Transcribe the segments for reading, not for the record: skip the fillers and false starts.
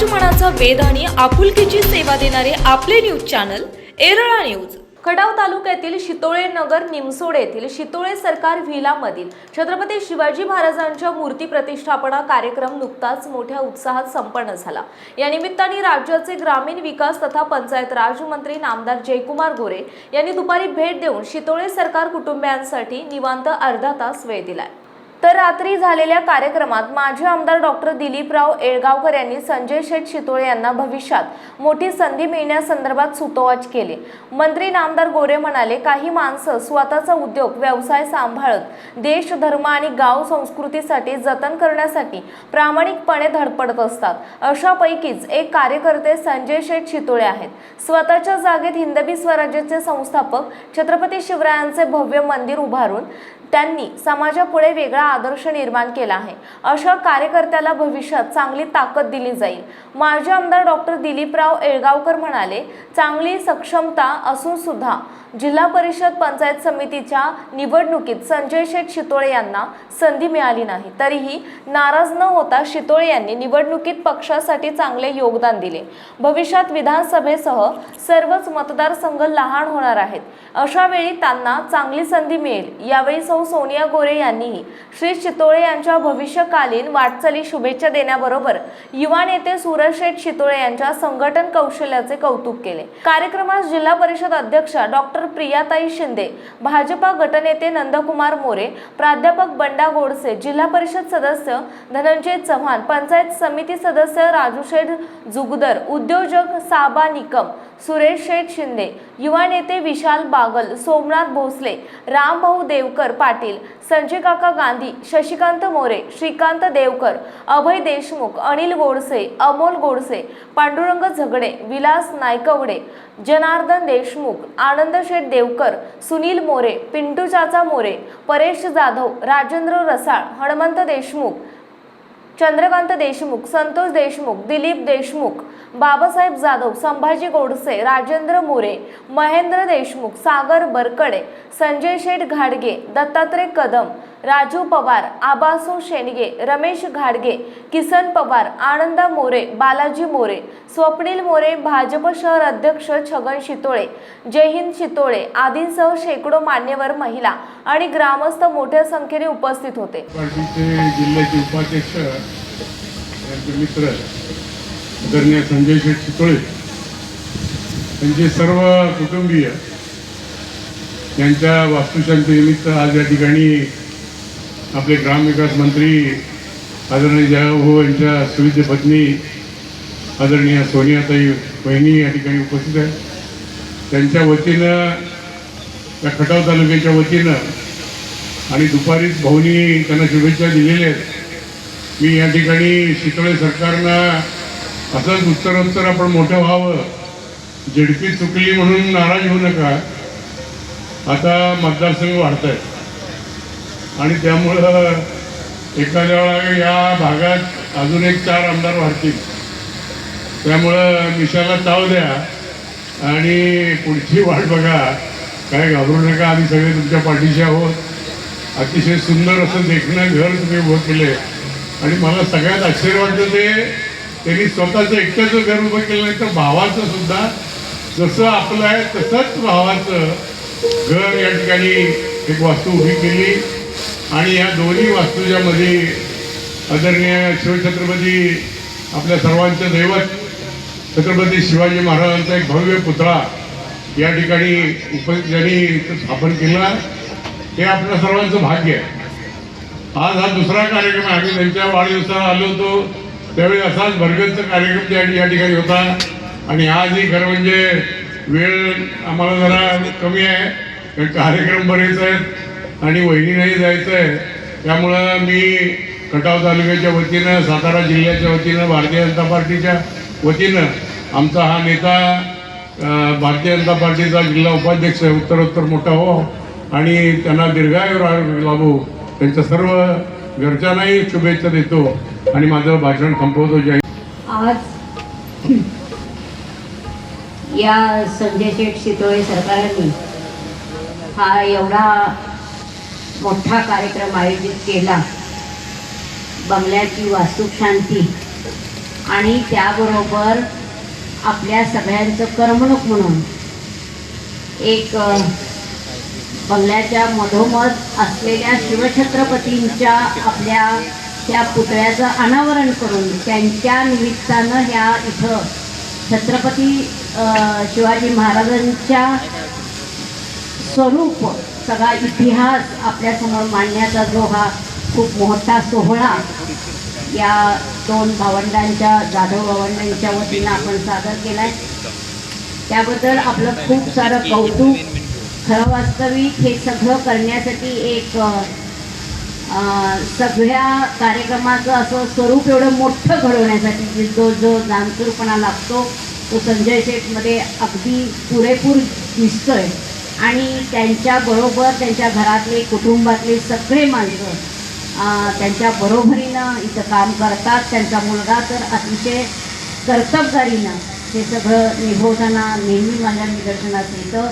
मनाचा वेध आणि आपुलकीची सेवा देणारे आपले news channel Erala news. Khatav तालुक्यातील शितोळे नगर निमसोड येथील शितोळे सरकार व्हिला मधील छत्रपती शिवाजी महाराजांच्या मूर्ती प्रतिष्ठापना कार्यक्रम नुकताच मोठ्या उत्साहात संपन्न झाला। या निमित्ताने राज्याचे ग्रामीण विकास तथा पंचायत राज मंत्री नामदार जयकुमार गोरे यांनी दुपारी भेट देऊन शितोळे सरकार कुटुंबियांसाठी निवांत अर्धा तास वेळ दिलाय। तर रात्री झालेल्या कार्यक्रमात माजी आमदार डॉक्टर दिलीपराव येळगावकर यांनी संजय शेठ शितोळे यांना भविष्यात मोठी संधी मिळण्यासंदर्भात सुतोवाच केले। मंत्री नामदार गोरे म्हणाले, काही माणसं स्वतःचा उद्योग व्यवसाय सांभाळत देश धर्म आणि गाव संस्कृतीसाठी जतन करण्यासाठी प्रामाणिकपणे धडपडत असतात। अशापैकीच एक कार्यकर्ते संजय शेठ शितोळे आहेत। स्वतःच्या जागेत हिंदवी स्वराज्याचे संस्थापक छत्रपती शिवरायांचे भव्य मंदिर उभारून त्यांनी समाजापुढे वेगळा आदर्श निर्माण केला आहे। अशा कार्यकर्त्याला भविष्यात चांगली ताकद दिली जाईल। माजी आमदार डॉक्टर दिलीपराव येळगावकर म्हणाले, चांगली सक्षमता असून सुद्धा जिल्हा परिषद पंचायत समितीच्या निवडणुकीत संजय शेठ शितोळे यांना संधी मिळाली नाही, तरीही नाराज न होता शितोळे यांनी निवडणुकीत पक्षासाठी चांगले योगदान दिले। भविष्यात विधानसभेसह सर्वच मतदारसंघ लहान होणार आहेत। अशा वेळी त्यांना चांगली संधी मिळेल। यावेळी सौ सोनिया गोरे यांनीही श्री शितोळे यांच्या भविष्यकालीन वाटचाली शुभेच्छा देण्याबरोबर युवा नेते सूरज शेठ शितोळे यांच्या संघटन कौशल्याचे कौतुक केले। कार्यक्रमात जिल्हा परिषद अध्यक्षा डॉक्टर प्रियाताई शिंदे, भाजपा गटनेते नंदकुमार मोरे, प्राध्यापक बंडा गोडसे, जिल्हा परिषद सदस्य धनंजय चव्हाण, पंचायत समिती सदस्य राजू शेठ जुगदर, उद्योजक साबा निकम, सुरेश शेठ शिंदे, युवा नेते विशाल बागल, सोमनाथ भोसले, रामभाऊ देवकर पाटील, संजय काका गांधी, शशिकांत मोरे, श्रीकांत देवकर, अभय देशमुख, अनिल गोडसे, अमोल गोडसे, पांडुरंग झगडे, विलास नायकवडे, जनार्दन देशमुख, आनंद शेठ देवकर, सुनील मोरे, पिंटू चाचा मोरे, परेश जाधव, राजेंद्र रसाळ, हनुमंत देशमुख, चंद्रकांत देशमुख, संतोष देशमुख, दिलीप देशमुख, बाबासाहेब जाधव, संभाजी गोडसे, राजेंद्र मोरे, महेंद्र देशमुख, सागर बरकडे, संजय शेठ घाडगे, दत्तात्रय कदम, राजू पवार, आबासू शेंडगे, रमेश घाडगे, किसन पवार, आनंदा मोरे, बालाजी मोरे, स्वप्नील मोरे, भाजप शहर अध्यक्ष छगन शितोळे, जयहिंद शितोळे आदींसह शेकडो मान्यवर, महिला आणि ग्रामस्थ मोठ्या संख्येने उपस्थित होते। जिल्ह्याचे उपाध्यक्ष मित्र आदरणीय संजय शेठ शितोळे त्यांचे सर्व कुटुंबीय यांच्या वास्तुशांतीनिमित्त आज या ठिकाणी आपले ग्रामविकास मंत्री आदरणीय जयभाऊ यांच्या सुविद्य पत्नी आदरणीय सोनियाताई बहिणी या ठिकाणी उपस्थित आहेत। त्यांच्या वतीनं या खटाव तालुक्याच्या वतीनं आणि दुपारीच भाऊनी त्यांना शुभेच्छा दिलेल्या आहेत। मी या ठिकाणी शितोळे सरकारनं असंच उत्तरोत्तर आपण मोठं व्हावं, झेडपी चुकली म्हणून नाराज होऊ नका। आता मतदारसंघ वाढत आहेत आणि त्यामुळं एखाद्या वेळा या भागात अजून एक 4 आमदार वाढतील। त्यामुळं मिशाला ताव द्या आणि पुढची वाट बघा, काय घाबरू नका। आम्ही सगळे तुमच्या पाठीशी आहोत। अतिशय सुंदर असं देखणं घर तुम्ही उभं केलं आणि मला सगळ्यात आश्चर्य वाटतं ते त्यांनी स्वतःचं एकट्याचं घर उभं केलं नाही तर भावाचं सुद्धा, जसं आपलं आहे तसंच भावाचं घर या ठिकाणी एक वास्तू उभी केली आणि या दोन्ही वास्तूच्या मध्ये आदरणीय शिवछत्रपती आपल्या सर्वांचं दैवत छत्रपती शिवाजी महाराजांचा एक भव्य पुतळा या ठिकाणी ज्यांनी स्थापन केला, हे आपल्या सर्वांचं भाग्य आहे। आज हा दुसरा कार्यक्रम आहे। आम्ही त्यांच्या वाढदिवसाला आलो होतो त्यावेळी असाच भरगच्च कार्यक्रम या ठिकाणी होता आणि आजही खरं म्हणजे वेळ आम्हाला जरा कमी आहे, कारण कार्यक्रम बरेच आहेत आणि वहिनीलाही जायचं आहे। त्यामुळं मी खटाव तालुक्याच्या वतीनं, सातारा जिल्ह्याच्या वतीनं, भारतीय जनता पार्टीच्या वतीनं आमचा हा नेता भारतीय जनता पार्टीचा जिल्हा उपाध्यक्ष उत्तरोत्तर मोठा हो आणि त्यांना दीर्घायू लाभो, त्यांच्या सर्व घरच्यांनाही शुभेच्छा देतो आणि माझं भाषण संपवतो। जय। आज या संजय शेठ शितोळे सरकारने हा एवढा मोठा कार्यक्रम आयोजित केला। बंगल्याची वास्तुशांती आणि त्याबरोबर आपल्या सगळ्यांचं करमणूक म्हणून एक बंगल्याच्या मधोमध असलेल्या शिवछत्रपतींच्या आपल्या त्या पुतळ्याचं अनावरण करून त्यांच्या निमित्तानं ह्या इथं छत्रपती शिवाजी महाराजांच्या स्वरूप सगळा इतिहास आपल्यासमोर मांडण्याचा जो हा खूप मोठा सोहळा या दोन भावंडांच्या जाधव भावंडांच्या वतीनं आपण सादर केला आहे, त्याबद्दल आपलं खूप सारं कौतुक. खरं वास्तविक हे सगळं करण्यासाठी एक सगळ्या कार्यक्रमाचं असं स्वरूप एवढं मोठं घडवण्यासाठी जो जाणकारपणा लागतो तो संजय शेठमध्ये अगदी पुरेपूर दिसतोय. आणि त्यांच्याबरोबर त्यांच्या घरातले कुटुंबातले सगळे माणसं त्यांच्या बरोबरीनं इथं काम करतात. त्यांचा मुलगा तर अतिशय कर्तबगारीनं हे सगळं निभवताना नेहमी माझ्या निदर्शनास येतं.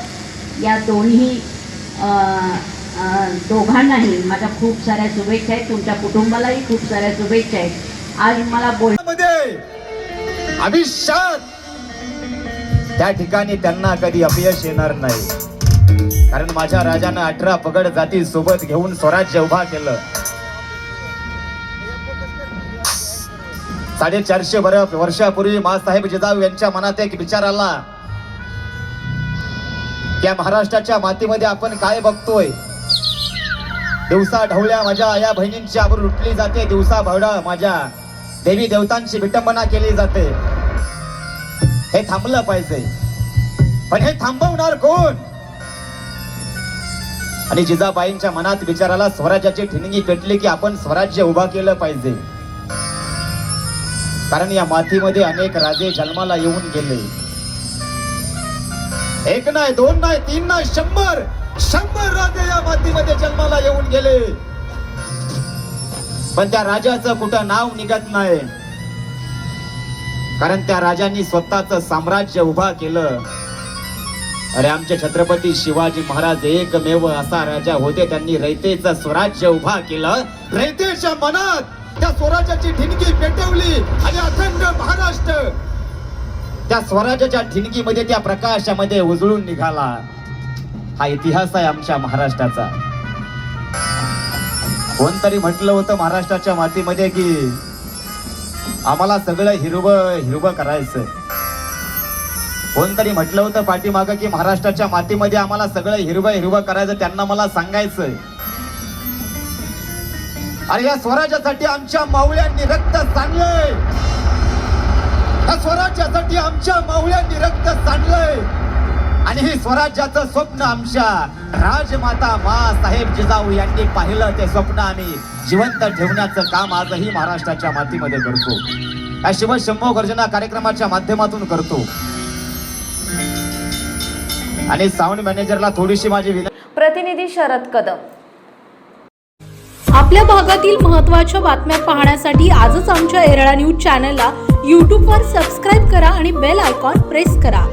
या दोघांनाही माझ्या खूप साऱ्या शुभेच्छा आहेत. तुमच्या कुटुंबालाही खूप साऱ्या शुभेच्छा आहेत. आज मला बोलण्यामध्ये अभिशाप त्या ठिकाणी त्यांना कधी अपयश येणार नाही, कारण माझ्या राजानं 18 पगड जाती सोबत घेऊन स्वराज्य उभा केलं. 450 वर्षापूर्वी माँसाहेब जिजाऊ यांच्या मनात एक विचार आला, त्या महाराष्ट्राच्या मातीमध्ये आपण काय बघतोय? दिवसा ढवळ्या माझ्या आया बहिणींची आबरू लुटली जाते, दिवसा भवडा माझ्या देवी देवतांची विटंबना केली जाते. हे थांबलं पाहिजे, पण हे थांबवणार कोण? आणि जिजाबाईंच्या मनात विचाराला स्वराज्याची ठिणगी पेटली की आपण स्वराज्य उभा केलं पाहिजे, कारण या मातीमध्ये अनेक राजे जन्माला येऊन गेले. एक नाही, दोन नाही, तीन नाही, 100 राजे या मातीमध्ये जन्माला येऊन गेले, पण त्या राजाचं कुठं नाव निघत नाही, कारण त्या राजांनी स्वतःच साम्राज्य उभा केलं. अरे आमचे छत्रपती शिवाजी महाराज एकमेव असा राजा होते, त्यांनी रयतेचं स्वराज्य उभा केलं. रयतेच्या मनात त्या स्वराज्याची ठिणगी पेटवली आणि अखंड महाराष्ट्र त्या स्वराज्याच्या ठिणगीमध्ये, त्या प्रकाशामध्ये उजळून निघाला. हा इतिहास आहे आमच्या महाराष्ट्राचा. कोणतरी म्हटलं होतं महाराष्ट्राच्या मातीमध्ये की आम्हाला सगळं हिरवं करायचं. कोणतरी म्हटलं होतं पाठीमागं की महाराष्ट्राच्या मातीमध्ये आम्हाला सगळं हिरवं करायचं. त्यांना मला सांगायचंय, अरे या स्वराज्यासाठी आमच्या मावळ्यांनी रक्त सांडलंय, या स्वराज्यासाठी आमच्या मावळ्यांनी रक्त सांडलंय, आणि हे स्वराज्याचं स्वप्न आमच्या राजमाता माँसाहेब जिजाऊ यांनी पाहिलं. ते स्वप्न आम्ही जिवंत ठेवण्याचं काम आजही महाराष्ट्राच्या मातीमध्ये करतो. या शिवशंभो गर्जना कार्यक्रमाच्या माध्यमातून करतो. आणि साऊंड मॅनेजरला थोडीशी माझी विनंती. प्रतिनिधी शरद कदम. आपल्या भागातील महत्त्वाच्या बातम्या पाहण्यासाठी आजच आमच्या एरळा न्यूज चॅनलला यूट्यूबवर सबस्क्राईब करा आणि बेल आयकॉन प्रेस करा.